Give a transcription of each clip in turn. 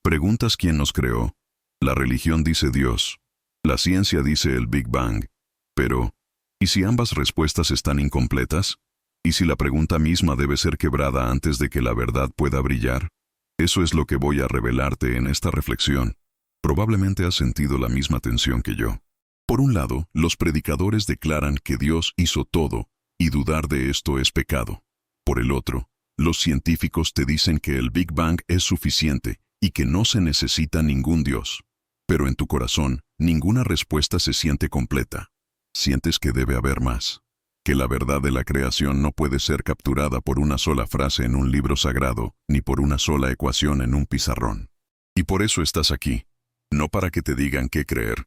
Preguntas quién nos creó. La religión dice Dios. La ciencia dice el Big Bang. Pero, ¿y si ambas respuestas están incompletas? ¿Y si la pregunta misma debe ser quebrada antes de que la verdad pueda brillar? Eso es lo que voy a revelarte en esta reflexión. Probablemente has sentido la misma tensión que yo. Por un lado, los predicadores declaran que Dios hizo todo, y dudar de esto es pecado. Por el otro, los científicos te dicen que el Big Bang es suficiente y que no se necesita ningún Dios. Pero en tu corazón, ninguna respuesta se siente completa. Sientes que debe haber más. Que la verdad de la creación no puede ser capturada por una sola frase en un libro sagrado, ni por una sola ecuación en un pizarrón. Y por eso estás aquí. No para que te digan qué creer,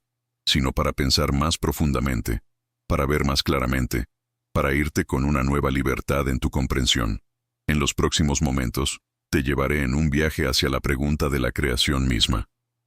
sino para pensar más profundamente, para ver más claramente, para irte con una nueva libertad en tu comprensión. En los próximos momentos, te llevaré en un viaje hacia la pregunta de la creación misma.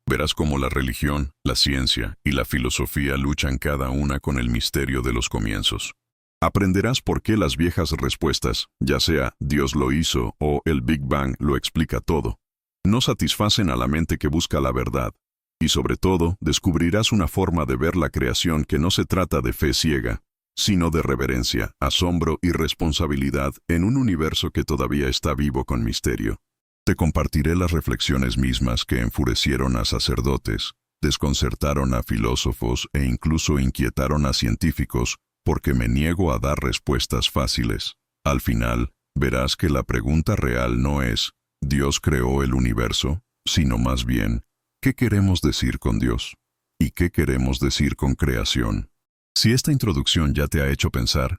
Verás cómo la religión, la ciencia y la filosofía luchan cada una con el misterio de los comienzos. Aprenderás por qué las viejas respuestas, ya sea Dios lo hizo o el Big Bang lo explica todo, no satisfacen a la mente que busca la verdad. Y sobre todo, descubrirás una forma de ver la creación que no se trata de fe ciega, sino de reverencia, asombro y responsabilidad en un universo que todavía está vivo con misterio. Te compartiré las reflexiones mismas que enfurecieron a sacerdotes, desconcertaron a filósofos e incluso inquietaron a científicos, porque me niego a dar respuestas fáciles. Al final, verás que la pregunta real no es ¿Dios creó el universo?, sino más bien ¿qué queremos decir con Dios? ¿Y qué queremos decir con creación? Si esta introducción ya te ha hecho pensar,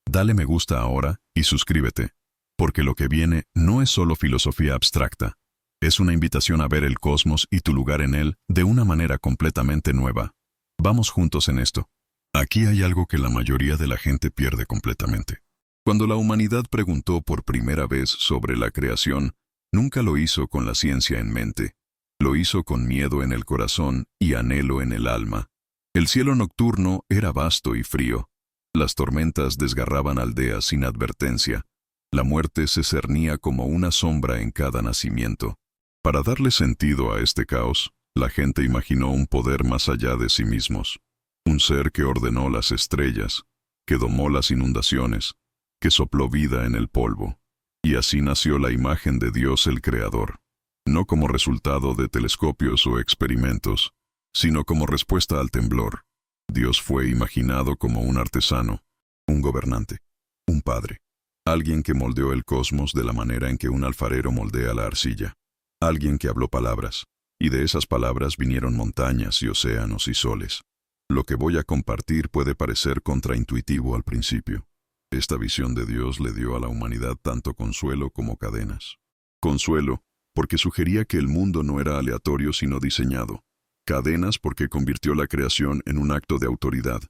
dale me gusta ahora y suscríbete, porque lo que viene no es solo filosofía abstracta, es una invitación a ver el cosmos y tu lugar en él de una manera completamente nueva. Vamos juntos en esto. Aquí hay algo que la mayoría de la gente pierde completamente. Cuando la humanidad preguntó por primera vez sobre la creación, nunca lo hizo con la ciencia en mente. Lo hizo con miedo en el corazón y anhelo en el alma. El cielo nocturno era vasto y frío. Las tormentas desgarraban aldeas sin advertencia. La muerte se cernía como una sombra en cada nacimiento. Para darle sentido a este caos, la gente imaginó un poder más allá de sí mismos. Un ser que ordenó las estrellas, que domó las inundaciones, que sopló vida en el polvo. Y así nació la imagen de Dios el Creador. No como resultado de telescopios o experimentos, sino como respuesta al temblor. Dios fue imaginado como un artesano, un gobernante, un padre, alguien que moldeó el cosmos de la manera en que un alfarero moldea la arcilla, alguien que habló palabras, y de esas palabras vinieron montañas y océanos y soles. Lo que voy a compartir puede parecer contraintuitivo al principio. Esta visión de Dios le dio a la humanidad tanto consuelo como cadenas. Consuelo, porque sugería que el mundo no era aleatorio sino diseñado. Cadenas porque convirtió la creación en un acto de autoridad,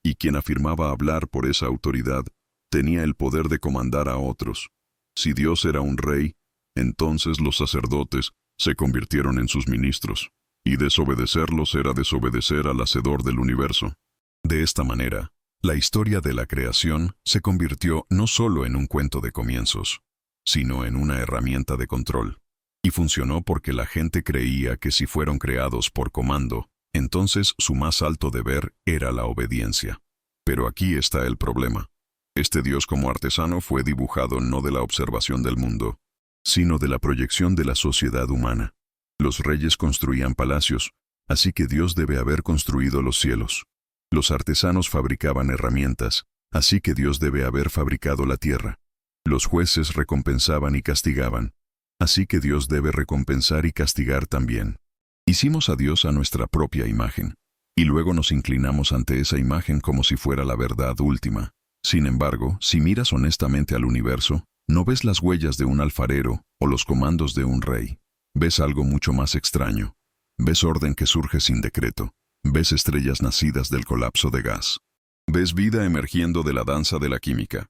y quien afirmaba hablar por esa autoridad tenía el poder de comandar a otros. Si Dios era un rey, entonces los sacerdotes se convirtieron en sus ministros, y desobedecerlos era desobedecer al Hacedor del universo. De esta manera, la historia de la creación se convirtió no solo en un cuento de comienzos, sino en una herramienta de control. Y funcionó porque la gente creía que si fueron creados por comando, entonces su más alto deber era la obediencia. Pero aquí está el problema. Este Dios como artesano fue dibujado no de la observación del mundo, sino de la proyección de la sociedad humana. Los reyes construían palacios, así que Dios debe haber construido los cielos. Los artesanos fabricaban herramientas, así que Dios debe haber fabricado la tierra. Los jueces recompensaban y castigaban, así que Dios debe recompensar y castigar también. Hicimos a Dios a nuestra propia imagen, y luego nos inclinamos ante esa imagen como si fuera la verdad última. Sin embargo, si miras honestamente al universo, no ves las huellas de un alfarero o los comandos de un rey. Ves algo mucho más extraño. Ves orden que surge sin decreto. Ves estrellas nacidas del colapso de gas. Ves vida emergiendo de la danza de la química.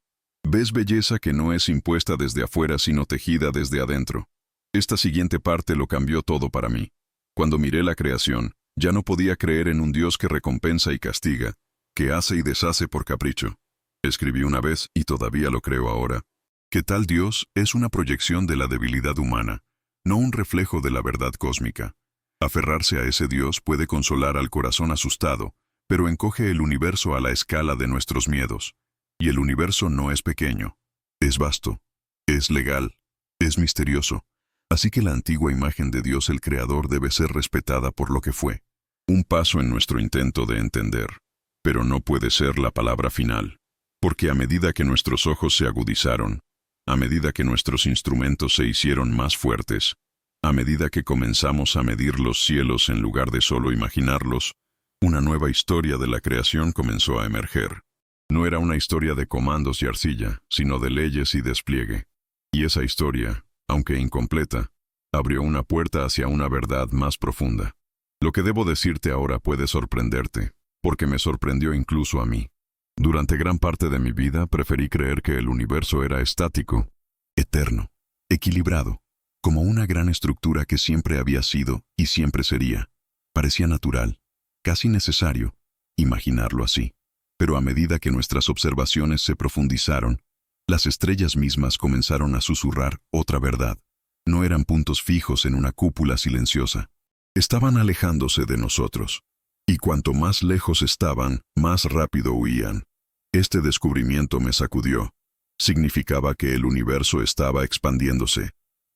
Ves belleza que no es impuesta desde afuera sino tejida desde adentro. Esta siguiente parte lo cambió todo para mí. Cuando miré la creación, ya no podía creer en un Dios que recompensa y castiga, que hace y deshace por capricho. Escribí una vez, y todavía lo creo ahora, que tal Dios es una proyección de la debilidad humana. no un reflejo de la verdad cósmica. Aferrarse a ese Dios puede consolar al corazón asustado, pero encoge el universo a la escala de nuestros miedos. Y el universo no es pequeño, es vasto, es legal, es misterioso. Así que la antigua imagen de Dios el Creador debe ser respetada por lo que fue. Un paso en nuestro intento de entender, pero no puede ser la palabra final. Porque a medida que nuestros ojos se agudizaron, a medida que nuestros instrumentos se hicieron más fuertes, a medida que comenzamos a medir los cielos en lugar de solo imaginarlos, una nueva historia de la creación comenzó a emerger. No era una historia de comandos y arcilla, sino de leyes y despliegue. Y esa historia, aunque incompleta, abrió una puerta hacia una verdad más profunda. Lo que debo decirte ahora puede sorprenderte, porque me sorprendió incluso a mí. Durante gran parte de mi vida preferí creer que el universo era estático, eterno, equilibrado, como una gran estructura que siempre había sido y siempre sería. Parecía natural, casi necesario, imaginarlo así. Pero a medida que nuestras observaciones se profundizaron, las estrellas mismas comenzaron a susurrar otra verdad. No eran puntos fijos en una cúpula silenciosa. Estaban alejándose de nosotros. Y cuanto más lejos estaban, más rápido huían. Este descubrimiento me sacudió. Significaba que el universo estaba expandiéndose.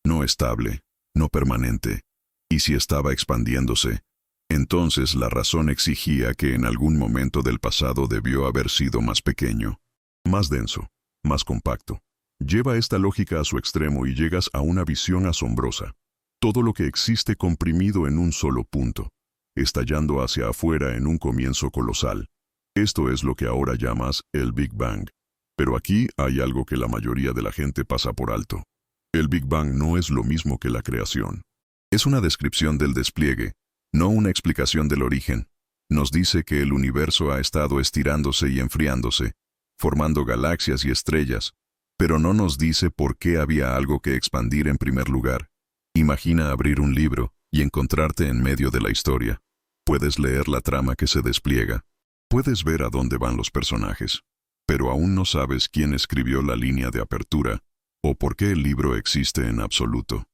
No estable, no permanente. Y si estaba expandiéndose, entonces la razón exigía que en algún momento del pasado debió haber sido más pequeño, más denso, más compacto. Lleva esta lógica a su extremo y llegas a una visión asombrosa. Todo lo que existe comprimido en un solo punto, estallando hacia afuera en un comienzo colosal. Esto es lo que ahora llamas el Big Bang. Pero aquí hay algo que la mayoría de la gente pasa por alto. El Big Bang no es lo mismo que la creación. Es una descripción del despliegue, no una explicación del origen. Nos dice que el universo ha estado estirándose y enfriándose, formando galaxias y estrellas, pero no nos dice por qué había algo que expandir en primer lugar. Imagina abrir un libro y encontrarte en medio de la historia. Puedes leer la trama que se despliega. Puedes ver a dónde van los personajes, pero aún no sabes quién escribió la línea de apertura o por qué el libro existe en absoluto.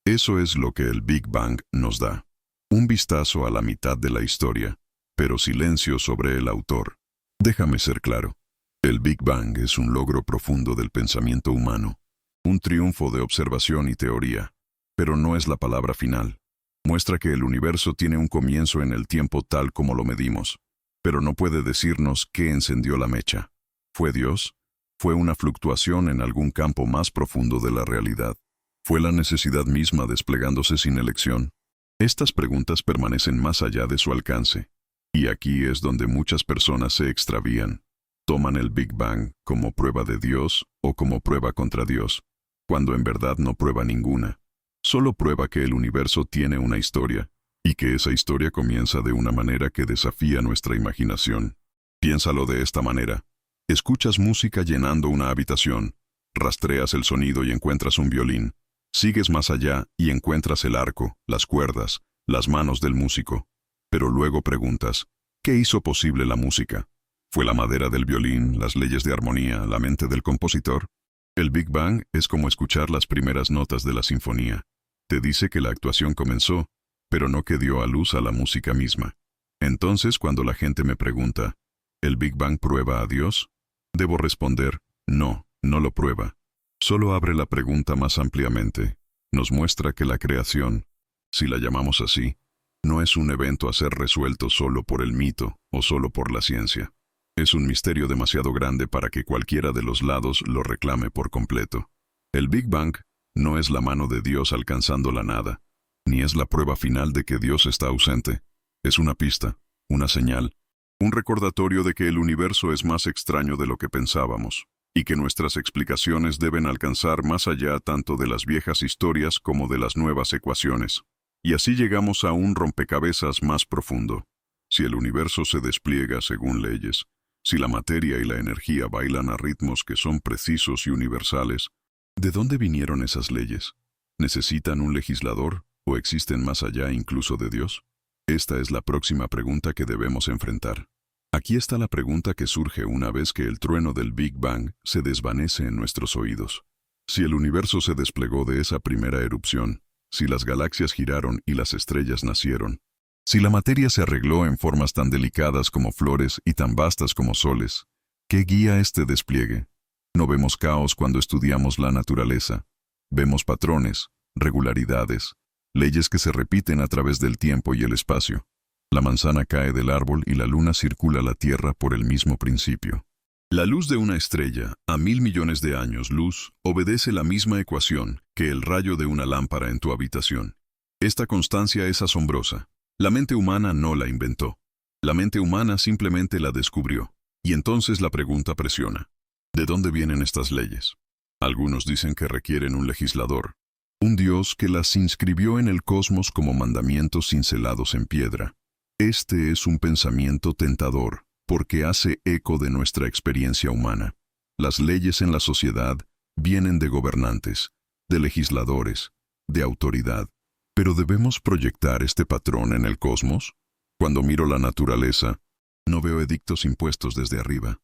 Eso es lo que el Big Bang nos da. Un vistazo a la mitad de la historia, pero silencio sobre el autor. Déjame ser claro. El Big Bang es un logro profundo del pensamiento humano, un triunfo de observación y teoría, pero no es la palabra final. Muestra que el universo tiene un comienzo en el tiempo tal como lo medimos, pero no puede decirnos qué encendió la mecha. ¿Fue Dios? ¿Fue una fluctuación en algún campo más profundo de la realidad? ¿Fue la necesidad misma desplegándose sin elección? Estas preguntas permanecen más allá de su alcance, y aquí es donde muchas personas se extravían. Toman el Big Bang como prueba de Dios o como prueba contra Dios, cuando en verdad no prueba ninguna. Solo prueba que el universo tiene una historia, y que esa historia comienza de una manera que desafía nuestra imaginación. Piénsalo de esta manera. Escuchas música llenando una habitación, rastreas el sonido y encuentras un violín. Sigues más allá y encuentras el arco, las cuerdas, las manos del músico. Pero luego preguntas, ¿qué hizo posible la música? ¿Fue la madera del violín, las leyes de armonía, la mente del compositor? El Big Bang es como escuchar las primeras notas de la sinfonía. Te dice que la actuación comenzó, pero no que dio a luz a la música misma. Entonces, cuando la gente me pregunta, ¿el Big Bang prueba a Dios? Debo responder, no, no lo prueba. Solo abre la pregunta más ampliamente. Nos muestra que la creación, si la llamamos así, no es un evento a ser resuelto solo por el mito o solo por la ciencia. Es un misterio demasiado grande para que cualquiera de los lados lo reclame por completo. El Big Bang no es la mano de Dios alcanzando la nada, ni es la prueba final de que Dios está ausente. Es una pista, una señal, un recordatorio de que el universo es más extraño de lo que pensábamos, y que nuestras explicaciones deben alcanzar más allá tanto de las viejas historias como de las nuevas ecuaciones. Y así llegamos a un rompecabezas más profundo. Si el universo se despliega según leyes, si la materia y la energía bailan a ritmos que son precisos y universales, ¿de dónde vinieron esas leyes? ¿Necesitan un legislador o existen más allá incluso de Dios? Esta es la próxima pregunta que debemos enfrentar. Aquí está la pregunta que surge una vez que el trueno del Big Bang se desvanece en nuestros oídos. Si el universo se desplegó de esa primera erupción, si las galaxias giraron y las estrellas nacieron, si la materia se arregló en formas tan delicadas como flores y tan vastas como soles, ¿qué guía este despliegue? No vemos caos cuando estudiamos la naturaleza. Vemos patrones, regularidades, leyes que se repiten a través del tiempo y el espacio. La manzana cae del árbol y la luna circula la Tierra por el mismo principio. La luz de una estrella, a 1.000 millones de años luz, obedece la misma ecuación que el rayo de una lámpara en tu habitación. Esta constancia es asombrosa. La mente humana no la inventó. La mente humana simplemente la descubrió. Y entonces la pregunta presiona. ¿De dónde vienen estas leyes? Algunos dicen que requieren un legislador, un Dios que las inscribió en el cosmos como mandamientos cincelados en piedra. Este es un pensamiento tentador, porque hace eco de nuestra experiencia humana. Las leyes en la sociedad vienen de gobernantes, de legisladores, de autoridad. ¿Pero debemos proyectar este patrón en el cosmos? Cuando miro la naturaleza, no veo edictos impuestos desde arriba.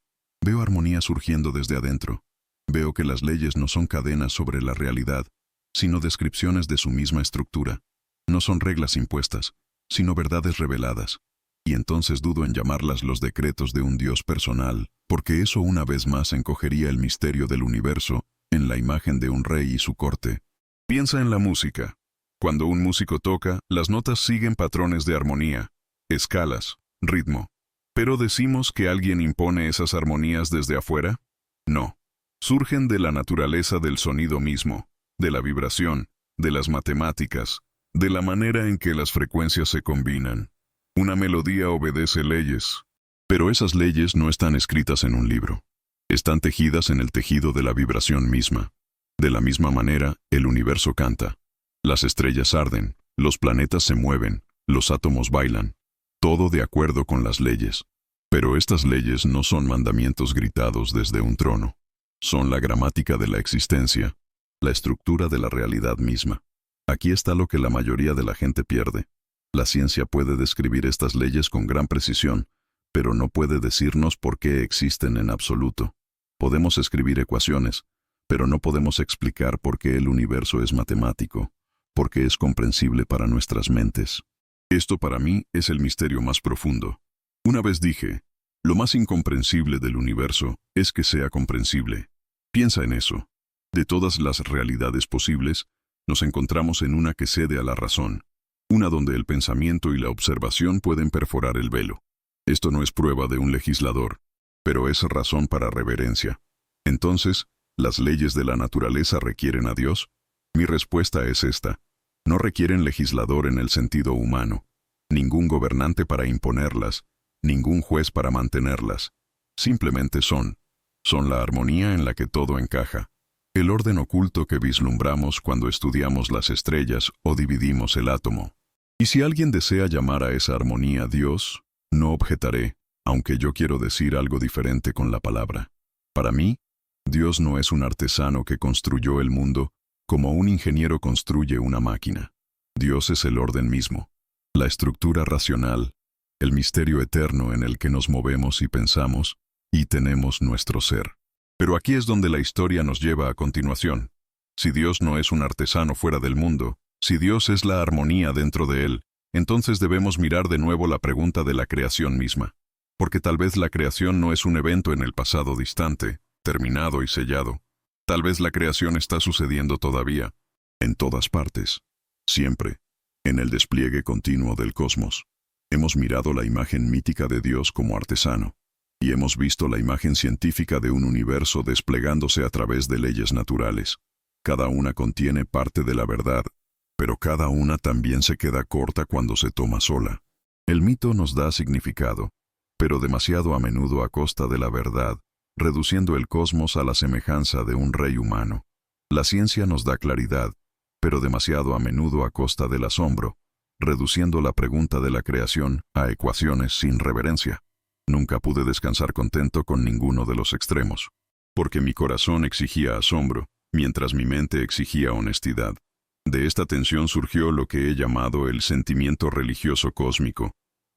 Veo armonía surgiendo desde adentro. Veo que las leyes no son cadenas sobre la realidad, sino descripciones de su misma estructura. No son reglas impuestas, sino verdades reveladas. Y entonces dudo en llamarlas los decretos de un Dios personal, porque eso una vez más encogería el misterio del universo en la imagen de un rey y su corte. Piensa en la música. Cuando un músico toca, las notas siguen patrones de armonía, escalas, ritmo. ¿Pero decimos que alguien impone esas armonías desde afuera? No. Surgen de la naturaleza del sonido mismo, de la vibración, de las matemáticas, de la manera en que las frecuencias se combinan. Una melodía obedece leyes, pero esas leyes no están escritas en un libro. Están tejidas en el tejido de la vibración misma. De la misma manera, el universo canta. Las estrellas arden, los planetas se mueven, los átomos bailan. Todo de acuerdo con las leyes. Pero estas leyes no son mandamientos gritados desde un trono. Son la gramática de la existencia, la estructura de la realidad misma. Aquí está lo que la mayoría de la gente pierde. La ciencia puede describir estas leyes con gran precisión, pero no puede decirnos por qué existen en absoluto. Podemos escribir ecuaciones, pero no podemos explicar por qué el universo es matemático, por qué es comprensible para nuestras mentes. Esto para mí es el misterio más profundo. Una vez dije, lo más incomprensible del universo es que sea comprensible. Piensa en eso. De todas las realidades posibles, nos encontramos en una que cede a la razón, una donde el pensamiento y la observación pueden perforar el velo. Esto no es prueba de un legislador, pero es razón para reverencia. Entonces, ¿las leyes de la naturaleza requieren a Dios? Mi respuesta es esta. No requieren legislador en el sentido humano, ningún gobernante para imponerlas, ningún juez para mantenerlas. Simplemente son la armonía en la que todo encaja, el orden oculto que vislumbramos cuando estudiamos las estrellas o dividimos el átomo. Y si alguien desea llamar a esa armonía Dios, no objetaré, aunque yo quiero decir algo diferente con la palabra. Para mí, Dios no es un artesano que construyó el mundo como un ingeniero construye una máquina. Dios es el orden mismo, la estructura racional, el misterio eterno en el que nos movemos y pensamos, y tenemos nuestro ser. Pero aquí es donde la historia nos lleva a continuación. Si Dios no es un artesano fuera del mundo, si Dios es la armonía dentro de él, entonces debemos mirar de nuevo la pregunta de la creación misma. Porque tal vez la creación no es un evento en el pasado distante, terminado y sellado. Tal vez la creación está sucediendo todavía, en todas partes, siempre, en el despliegue continuo del cosmos. Hemos mirado la imagen mítica de Dios como artesano, y hemos visto la imagen científica de un universo desplegándose a través de leyes naturales. Cada una contiene parte de la verdad, pero cada una también se queda corta cuando se toma sola. El mito nos da significado, pero demasiado a menudo a costa de la verdad, reduciendo el cosmos a la semejanza de un rey humano. La ciencia nos da claridad, pero demasiado a menudo a costa del asombro, reduciendo la pregunta de la creación a ecuaciones sin reverencia. Nunca pude descansar contento con ninguno de los extremos, porque mi corazón exigía asombro, mientras mi mente exigía honestidad. De esta tensión surgió lo que he llamado el sentimiento religioso cósmico,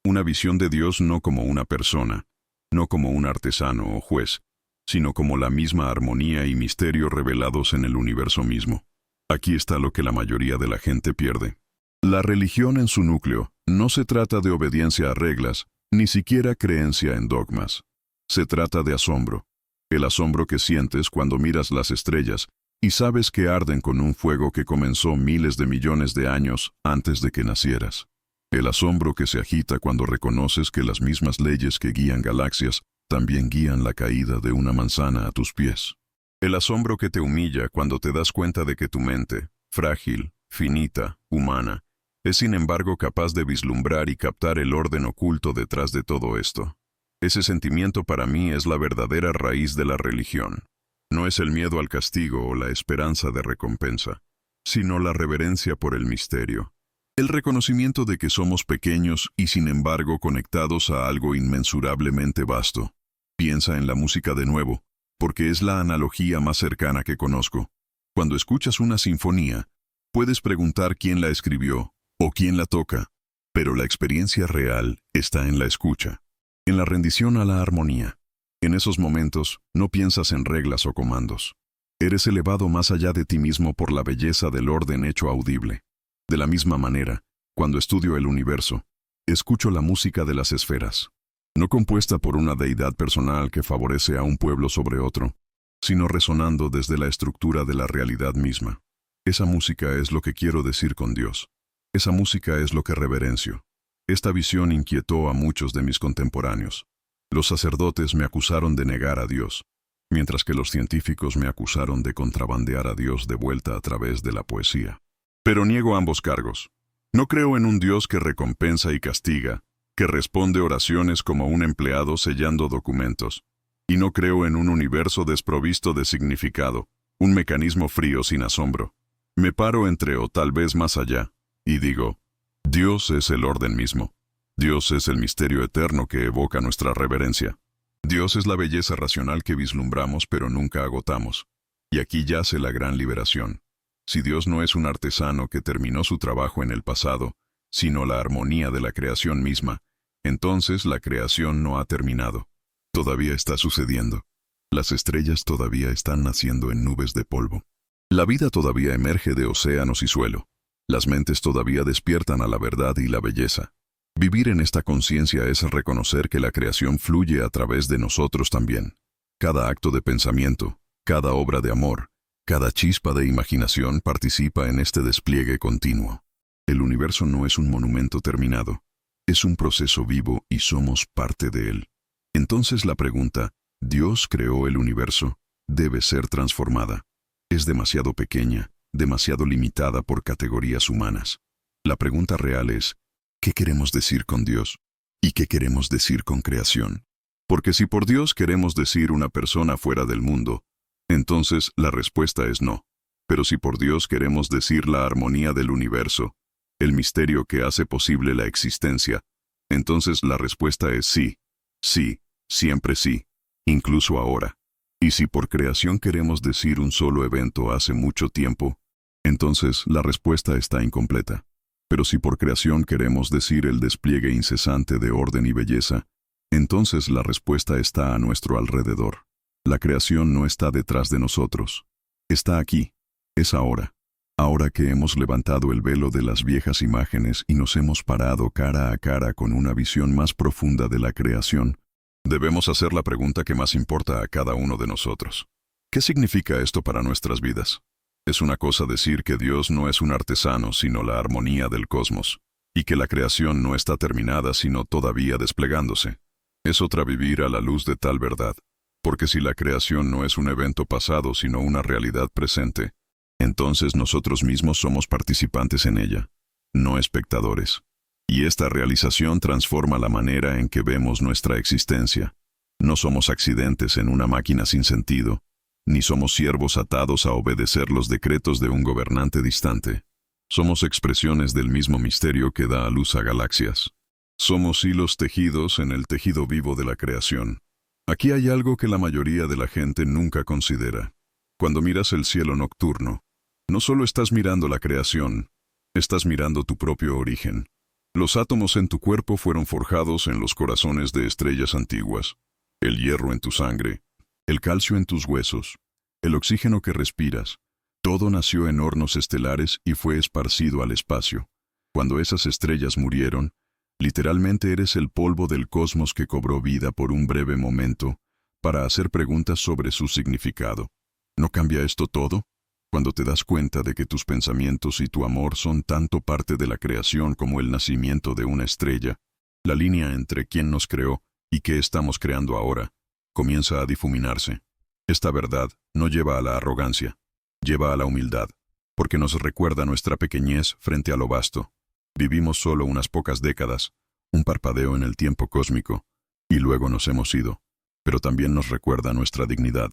una visión de Dios no como una persona, no como un artesano o juez, sino como la misma armonía y misterio revelados en el universo mismo. Aquí está lo que la mayoría de la gente pierde. La religión en su núcleo no se trata de obediencia a reglas, ni siquiera creencia en dogmas. Se trata de asombro. El asombro que sientes cuando miras las estrellas y sabes que arden con un fuego que comenzó miles de millones de años antes de que nacieras. El asombro que se agita cuando reconoces que las mismas leyes que guían galaxias también guían la caída de una manzana a tus pies. El asombro que te humilla cuando te das cuenta de que tu mente, frágil, finita, humana, es sin embargo capaz de vislumbrar y captar el orden oculto detrás de todo esto. Ese sentimiento para mí es la verdadera raíz de la religión. No es el miedo al castigo o la esperanza de recompensa, sino la reverencia por el misterio. El reconocimiento de que somos pequeños y sin embargo conectados a algo inmensurablemente vasto. Piensa en la música de nuevo, porque es la analogía más cercana que conozco. Cuando escuchas una sinfonía, puedes preguntar quién la escribió o quién la toca, pero la experiencia real está en la escucha, en la rendición a la armonía. En esos momentos, no piensas en reglas o comandos. Eres elevado más allá de ti mismo por la belleza del orden hecho audible. De la misma manera, cuando estudio el universo, escucho la música de las esferas, no compuesta por una deidad personal que favorece a un pueblo sobre otro, sino resonando desde la estructura de la realidad misma. Esa música es lo que quiero decir con Dios. Esa música es lo que reverencio. Esta visión inquietó a muchos de mis contemporáneos. Los sacerdotes me acusaron de negar a Dios, mientras que los científicos me acusaron de contrabandear a Dios de vuelta a través de la poesía. Pero niego ambos cargos. No creo en un Dios que recompensa y castiga, que responde oraciones como un empleado sellando documentos. Y no creo en un universo desprovisto de significado, un mecanismo frío sin asombro. Me paro entre o tal vez más allá, y digo, Dios es el orden mismo. Dios es el misterio eterno que evoca nuestra reverencia. Dios es la belleza racional que vislumbramos pero nunca agotamos. Y aquí yace la gran liberación. Si Dios no es un artesano que terminó su trabajo en el pasado, sino la armonía de la creación misma, entonces la creación no ha terminado. Todavía está sucediendo. Las estrellas todavía están naciendo en nubes de polvo. La vida todavía emerge de océanos y suelo. Las mentes todavía despiertan a la verdad y la belleza. Vivir en esta conciencia es reconocer que la creación fluye a través de nosotros también. Cada acto de pensamiento, cada obra de amor, cada chispa de imaginación participa en este despliegue continuo. El universo no es un monumento terminado, es un proceso vivo y somos parte de él. Entonces la pregunta, ¿Dios creó el universo?, debe ser transformada. Es demasiado pequeña, demasiado limitada por categorías humanas. La pregunta real es, ¿qué queremos decir con Dios? ¿Y qué queremos decir con creación? Porque si por Dios queremos decir una persona fuera del mundo, entonces la respuesta es no. Pero si por Dios queremos decir la armonía del universo, el misterio que hace posible la existencia, entonces la respuesta es sí. Sí, siempre sí, incluso ahora. Y si por creación queremos decir un solo evento hace mucho tiempo, entonces la respuesta está incompleta. Pero si por creación queremos decir el despliegue incesante de orden y belleza, entonces la respuesta está a nuestro alrededor. La creación no está detrás de nosotros. Está aquí. Es ahora. Ahora que hemos levantado el velo de las viejas imágenes y nos hemos parado cara a cara con una visión más profunda de la creación, debemos hacer la pregunta que más importa a cada uno de nosotros. ¿Qué significa esto para nuestras vidas? Es una cosa decir que Dios no es un artesano, sino la armonía del cosmos, y que la creación no está terminada, sino todavía desplegándose. Es otra vivir a la luz de tal verdad. Porque si la creación no es un evento pasado, sino una realidad presente, entonces nosotros mismos somos participantes en ella, no espectadores. Y esta realización transforma la manera en que vemos nuestra existencia. No somos accidentes en una máquina sin sentido, ni somos siervos atados a obedecer los decretos de un gobernante distante. Somos expresiones del mismo misterio que da a luz a galaxias. Somos hilos tejidos en el tejido vivo de la creación. Aquí hay algo que la mayoría de la gente nunca considera. Cuando miras el cielo nocturno, no solo estás mirando la creación, estás mirando tu propio origen. Los átomos en tu cuerpo fueron forjados en los corazones de estrellas antiguas. El hierro en tu sangre, el calcio en tus huesos, el oxígeno que respiras, Todo nació en hornos estelares y fue esparcido al espacio. Cuando esas estrellas murieron, literalmente eres el polvo del cosmos que cobró vida por un breve momento para hacer preguntas sobre su significado. ¿No cambia esto todo? Cuando te das cuenta de que tus pensamientos y tu amor son tanto parte de la creación como el nacimiento de una estrella, la línea entre quién nos creó y qué estamos creando ahora comienza a difuminarse. Esta verdad no lleva a la arrogancia, lleva a la humildad, porque nos recuerda nuestra pequeñez frente a lo vasto. Vivimos solo unas pocas décadas, un parpadeo en el tiempo cósmico, y luego nos hemos ido, pero también nos recuerda nuestra dignidad,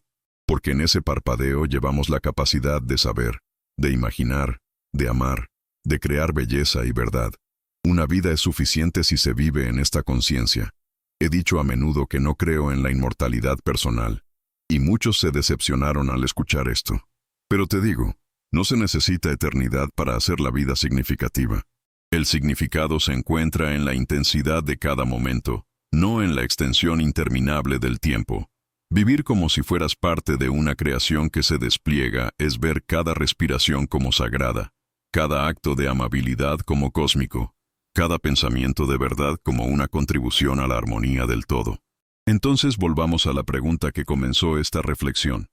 porque en ese parpadeo llevamos la capacidad de saber, de imaginar, de amar, de crear belleza y verdad. Una vida es suficiente si se vive en esta conciencia. He dicho a menudo que no creo en la inmortalidad personal, y muchos se decepcionaron al escuchar esto. Pero te digo, no se necesita eternidad para hacer la vida significativa. El significado se encuentra en la intensidad de cada momento, no en la extensión interminable del tiempo. Vivir como si fueras parte de una creación que se despliega es ver cada respiración como sagrada, cada acto de amabilidad como cósmico, cada pensamiento de verdad como una contribución a la armonía del todo. Entonces volvamos a la pregunta que comenzó esta reflexión.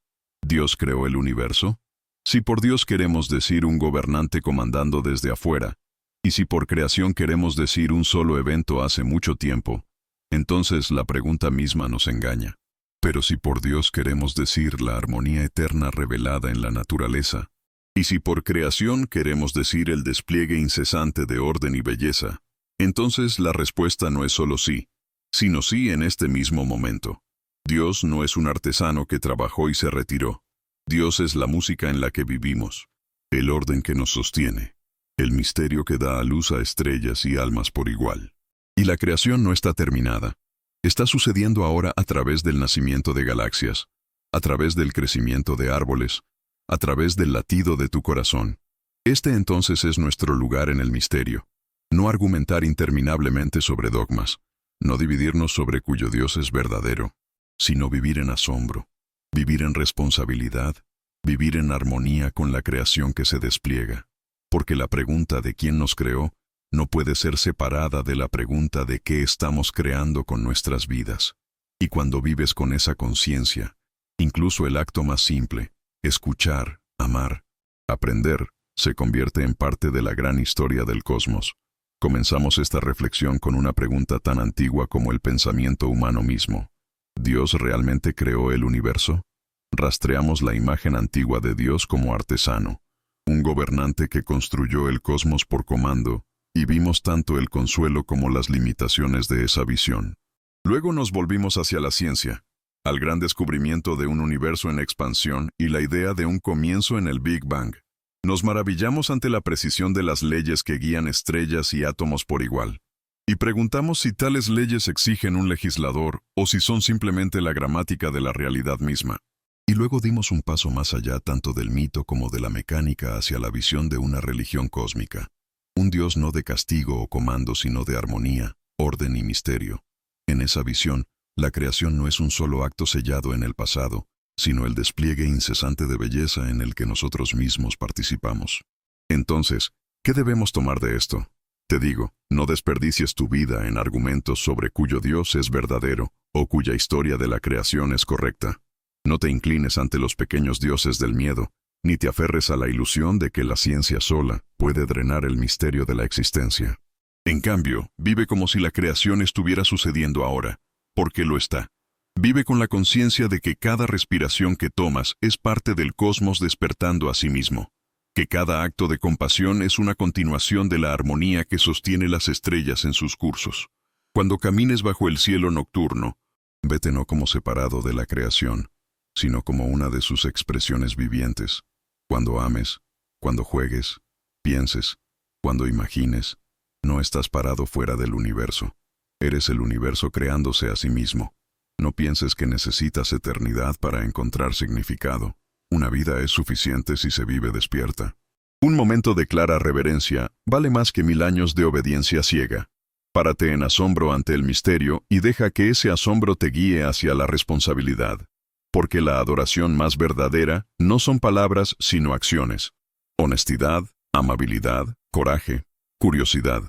¿Dios creó el universo? Si por Dios queremos decir un gobernante comandando desde afuera, y si por creación queremos decir un solo evento hace mucho tiempo, entonces la pregunta misma nos engaña. Pero si por Dios queremos decir la armonía eterna revelada en la naturaleza, y si por creación queremos decir el despliegue incesante de orden y belleza, entonces la respuesta no es solo sí, sino sí en este mismo momento. Dios no es un artesano que trabajó y se retiró. Dios es la música en la que vivimos, el orden que nos sostiene, el misterio que da a luz a estrellas y almas por igual. Y la creación no está terminada. Está sucediendo ahora a través del nacimiento de galaxias, a través del crecimiento de árboles, a través del latido de tu corazón. Este entonces es nuestro lugar en el misterio. No argumentar interminablemente sobre dogmas, no dividirnos sobre cuyo Dios es verdadero, sino vivir en asombro, vivir en responsabilidad, vivir en armonía con la creación que se despliega. Porque la pregunta de quién nos creó no puede ser separada de la pregunta de qué estamos creando con nuestras vidas. Y cuando vives con esa conciencia, incluso el acto más simple, escuchar, amar, aprender, se convierte en parte de la gran historia del cosmos. Comenzamos esta reflexión con una pregunta tan antigua como el pensamiento humano mismo. ¿Dios realmente creó el universo? Rastreamos la imagen antigua de Dios como artesano, un gobernante que construyó el cosmos por comando, y vimos tanto el consuelo como las limitaciones de esa visión. Luego nos volvimos hacia la ciencia, al gran descubrimiento de un universo en expansión y la idea de un comienzo en el Big Bang. Nos maravillamos ante la precisión de las leyes que guían estrellas y átomos por igual. Y preguntamos si tales leyes exigen un legislador o si son simplemente la gramática de la realidad misma. Y luego dimos un paso más allá tanto del mito como de la mecánica hacia la visión de una religión cósmica. Un Dios no de castigo o comando sino de armonía, orden y misterio. En esa visión, la creación no es un solo acto sellado en el pasado, sino el despliegue incesante de belleza en el que nosotros mismos participamos. Entonces, ¿qué debemos tomar de esto? Te digo, no desperdicies tu vida en argumentos sobre cuyo Dios es verdadero o cuya historia de la creación es correcta. No te inclines ante los pequeños dioses del miedo, ni te aferres a la ilusión de que la ciencia sola puede drenar el misterio de la existencia. En cambio, vive como si la creación estuviera sucediendo ahora, porque lo está. Vive con la conciencia de que cada respiración que tomas es parte del cosmos despertando a sí mismo, que cada acto de compasión es una continuación de la armonía que sostiene las estrellas en sus cursos. Cuando camines bajo el cielo nocturno, vete no como separado de la creación, sino como una de sus expresiones vivientes. Cuando ames, cuando juegues, pienses, cuando imagines, no estás parado fuera del universo. Eres el universo creándose a sí mismo. No pienses que necesitas eternidad para encontrar significado. Una vida es suficiente si se vive despierta. Un momento de clara reverencia vale más que 1000 años de obediencia ciega. Párate en asombro ante el misterio y deja que ese asombro te guíe hacia la responsabilidad. Porque la adoración más verdadera no son palabras sino acciones. Honestidad, amabilidad, coraje, curiosidad.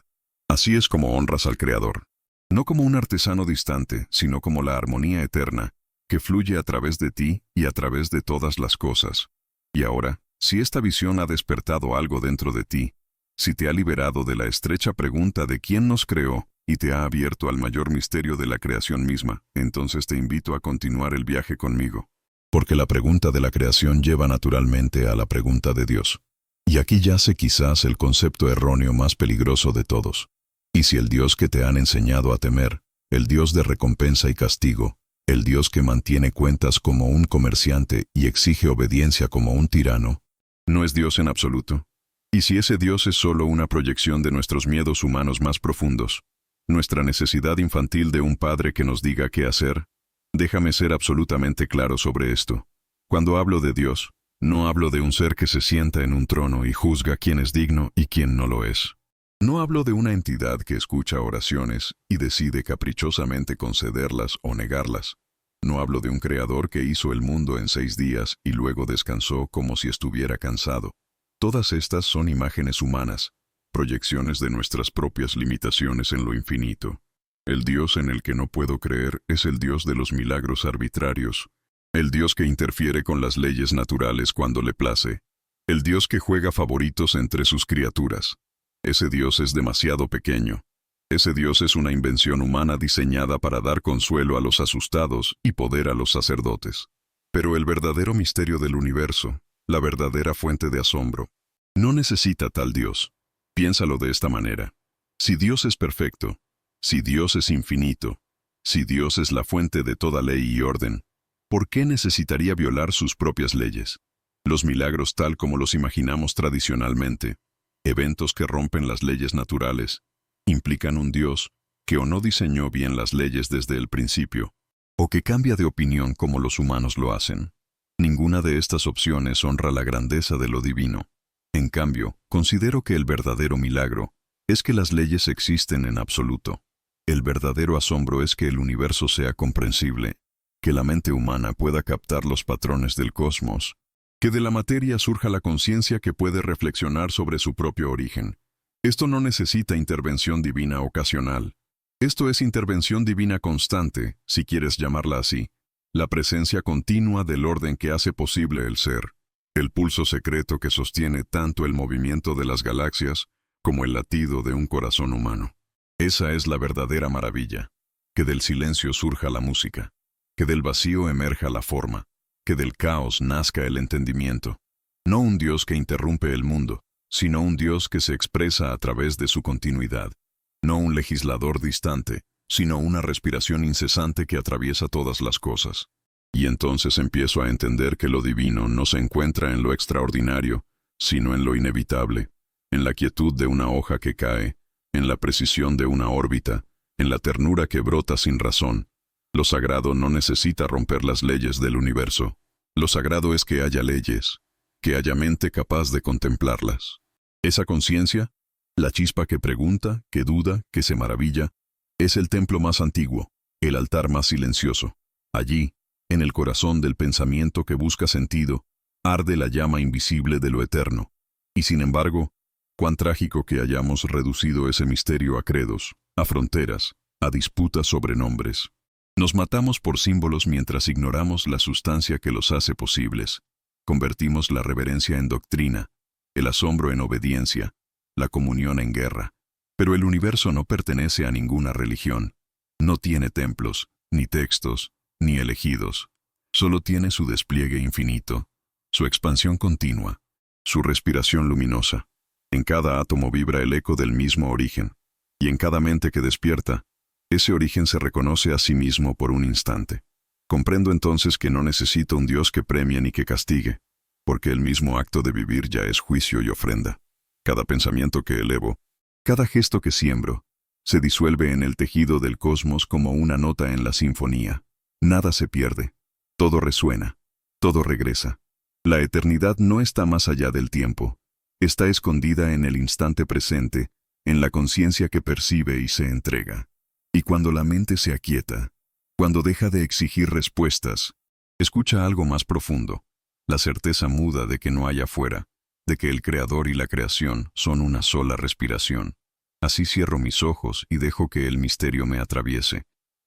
Así es como honras al Creador. No como un artesano distante, sino como la armonía eterna, que fluye a través de ti y a través de todas las cosas. Y ahora, si esta visión ha despertado algo dentro de ti, si te ha liberado de la estrecha pregunta de quién nos creó y te ha abierto al mayor misterio de la creación misma, entonces te invito a continuar el viaje conmigo. Porque la pregunta de la creación lleva naturalmente a la pregunta de Dios. Y aquí yace quizás el concepto erróneo más peligroso de todos. Y si el Dios que te han enseñado a temer, el Dios de recompensa y castigo, el Dios que mantiene cuentas como un comerciante y exige obediencia como un tirano, ¿no es Dios en absoluto? Y si ese Dios es solo una proyección de nuestros miedos humanos más profundos, nuestra necesidad infantil de un padre que nos diga qué hacer, déjame ser absolutamente claro sobre esto. Cuando hablo de Dios, no hablo de un ser que se sienta en un trono y juzga quién es digno y quién no lo es. No hablo de una entidad que escucha oraciones y decide caprichosamente concederlas o negarlas. No hablo de un creador que hizo el mundo en 6 días y luego descansó como si estuviera cansado. Todas estas son imágenes humanas, proyecciones de nuestras propias limitaciones en lo infinito. El Dios en el que no puedo creer es el Dios de los milagros arbitrarios, el Dios que interfiere con las leyes naturales cuando le place, el Dios que juega favoritos entre sus criaturas. Ese Dios es demasiado pequeño. Ese Dios es una invención humana diseñada para dar consuelo a los asustados y poder a los sacerdotes. Pero el verdadero misterio del universo, la verdadera fuente de asombro, no necesita tal Dios. Piénsalo de esta manera. Si Dios es perfecto, si Dios es infinito, si Dios es la fuente de toda ley y orden, ¿por qué necesitaría violar sus propias leyes? Los milagros tal como los imaginamos tradicionalmente, eventos que rompen las leyes naturales, implican un Dios que o no diseñó bien las leyes desde el principio, o que cambia de opinión como los humanos lo hacen. Ninguna de estas opciones honra la grandeza de lo divino. En cambio, considero que el verdadero milagro es que las leyes existen en absoluto. El verdadero asombro es que el universo sea comprensible, que la mente humana pueda captar los patrones del cosmos, que de la materia surja la conciencia que puede reflexionar sobre su propio origen. Esto no necesita intervención divina ocasional. Esto es intervención divina constante, si quieres llamarla así, la presencia continua del orden que hace posible el ser, el pulso secreto que sostiene tanto el movimiento de las galaxias como el latido de un corazón humano. Esa es la verdadera maravilla, que del silencio surja la música, que del vacío emerja la forma, que del caos nazca el entendimiento. No un Dios que interrumpe el mundo, sino un Dios que se expresa a través de su continuidad. No un legislador distante, sino una respiración incesante que atraviesa todas las cosas. Y entonces empiezo a entender que lo divino no se encuentra en lo extraordinario, sino en lo inevitable, en la quietud de una hoja que cae, en la precisión de una órbita, en la ternura que brota sin razón. Lo sagrado no necesita romper las leyes del universo. Lo sagrado es que haya leyes, que haya mente capaz de contemplarlas. Esa conciencia, la chispa que pregunta, que duda, que se maravilla, es el templo más antiguo, el altar más silencioso. Allí, en el corazón del pensamiento que busca sentido, arde la llama invisible de lo eterno. Y sin embargo, cuán trágico que hayamos reducido ese misterio a credos, a fronteras, a disputas sobre nombres. Nos matamos por símbolos mientras ignoramos la sustancia que los hace posibles. Convertimos la reverencia en doctrina, el asombro en obediencia, la comunión en guerra. Pero el universo no pertenece a ninguna religión. No tiene templos, ni textos, ni elegidos. Solo tiene su despliegue infinito, su expansión continua, su respiración luminosa. En cada átomo vibra el eco del mismo origen, y en cada mente que despierta, ese origen se reconoce a sí mismo por un instante. Comprendo entonces que no necesito un Dios que premie ni que castigue, porque el mismo acto de vivir ya es juicio y ofrenda. Cada pensamiento que elevo, cada gesto que siembro, se disuelve en el tejido del cosmos como una nota en la sinfonía. Nada se pierde, todo resuena, todo regresa. La eternidad no está más allá del tiempo, está escondida en el instante presente, en la conciencia que percibe y se entrega. Y cuando la mente se aquieta, cuando deja de exigir respuestas, Escucha algo más profundo, la certeza muda de que no hay afuera, de que el Creador y la creación son una sola respiración. Así cierro mis ojos y dejo que el misterio me atraviese,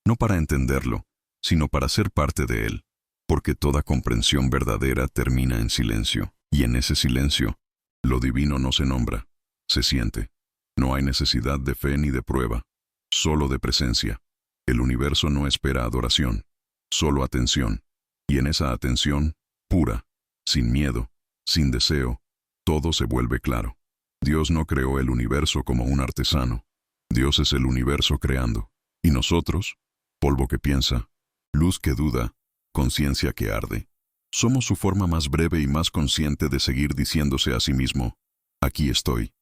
no para entenderlo, sino para ser parte de él, porque toda comprensión verdadera termina en silencio, y en ese silencio, lo divino no se nombra, se siente. No hay necesidad de fe ni de prueba, solo de presencia. El universo no espera adoración, solo atención, y en esa atención, pura, sin miedo, sin deseo, todo se vuelve claro. Dios no creó el universo como un artesano. Dios es el universo creando. Y nosotros, polvo que piensa, luz que duda, conciencia que arde. Somos su forma más breve y más consciente de seguir diciéndose a sí mismo, aquí estoy.